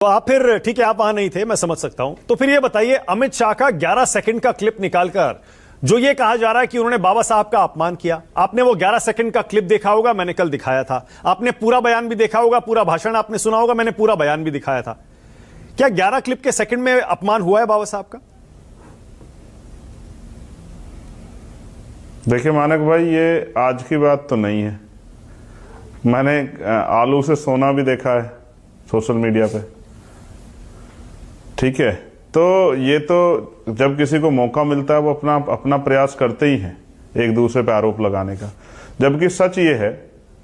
तो आप फिर ठीक है, आप वहां नहीं थे, मैं समझ सकता हूं। तो फिर ये बताइए, अमित शाह का 11 सेकंड का क्लिप निकालकर जो ये कहा जा रहा है कि उन्होंने बाबा साहब का अपमान किया, आपने वो 11 सेकंड का क्लिप देखा होगा, मैंने कल दिखाया था। आपने पूरा बयान भी देखा होगा, पूरा भाषण आपने सुना होगा, मैंने पूरा बयान भी दिखाया था। क्या 11 क्लिप के सेकंड में अपमान हुआ है बाबा साहब का? देखिए मानक भाई, ये आज की बात तो नहीं है। मैंने आलू से सोना भी देखा है सोशल मीडिया पे, ठीक है। तो ये तो जब किसी को मौका मिलता है वो अपना प्रयास करते ही हैं एक दूसरे पे आरोप लगाने का। जबकि सच ये है,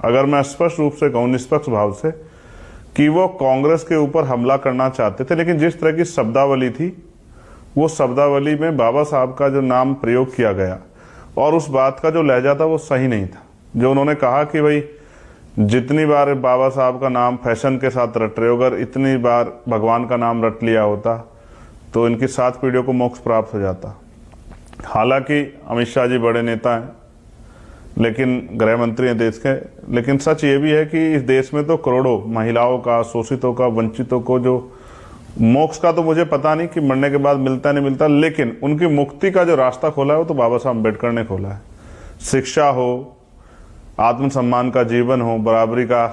अगर मैं स्पष्ट रूप से कहूं, निष्पक्ष भाव से, कि वो कांग्रेस के ऊपर हमला करना चाहते थे, लेकिन जिस तरह की शब्दावली थी, वो शब्दावली में बाबा साहब का जो नाम प्रयोग किया गया और उस बात का जो लहजा था वो सही नहीं था। जो उन्होंने कहा कि भाई जितनी बार बाबा साहब का नाम फैशन के साथ रट रहे हो, अगर इतनी बार भगवान का नाम रट लिया होता तो इनकी 7 पीढ़ियों को मोक्ष प्राप्त हो जाता। हालांकि अमित शाह जी बड़े नेता हैं, लेकिन गृह मंत्री हैं देश के, लेकिन सच ये भी है कि इस देश में तो करोड़ों महिलाओं का, शोषितों का, वंचितों को जो मोक्ष का तो मुझे पता नहीं कि मरने के बाद मिलता नहीं मिलता, लेकिन उनकी मुक्ति का जो रास्ता खोला है वो तो बाबा साहब अम्बेडकर ने खोला है। शिक्षा हो, आत्मसम्मान का जीवन हो, बराबरी का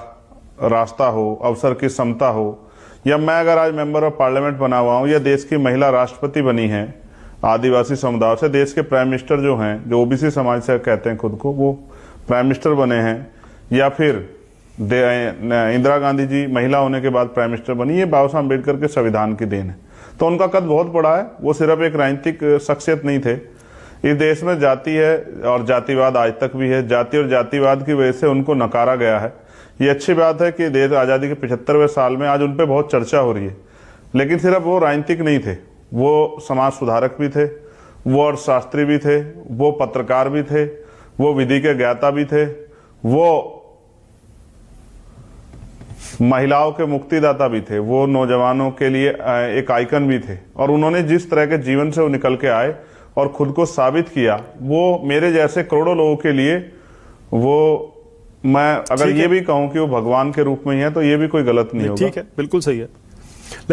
रास्ता हो, अवसर की समता हो, या मैं अगर आज मेंबर ऑफ पार्लियामेंट बना हुआ हूं, या देश की महिला राष्ट्रपति बनी है आदिवासी समुदाय से, देश के प्राइम मिनिस्टर जो हैं, जो ओबीसी समाज से कहते हैं खुद को, वो प्राइम मिनिस्टर बने हैं, या फिर इंदिरा गांधी जी महिला होने के बाद प्राइम मिनिस्टर बनी, ये बाबा साहब अम्बेडकर के संविधान की देन है। तो उनका कद बहुत बड़ा है, वो सिर्फ एक राजनीतिक शख्सियत नहीं थे। इस देश में जाति है और जातिवाद आज तक भी है। जाति और जातिवाद की वजह से उनको नकारा गया है। ये अच्छी बात है कि देश आज़ादी के 75वें साल में आज उन पर बहुत चर्चा हो रही है, लेकिन सिर्फ वो राजनीतिक नहीं थे, वो समाज सुधारक भी थे, वो अर्थशास्त्री भी थे, वो पत्रकार भी थे, वो विधि के ज्ञाता भी थे, वो महिलाओं के मुक्तिदाता भी थे, वो नौजवानों के लिए एक आइकन भी थे। और उन्होंने जिस तरह के जीवन से वो निकल के आए और खुद को साबित किया, वो मेरे जैसे करोड़ों लोगों के लिए, वो मैं अगर ये भी कहूं कि वो भगवान के रूप में ही है तो ये भी कोई गलत नहीं होगा। ठीक है, बिल्कुल सही है। लेकिन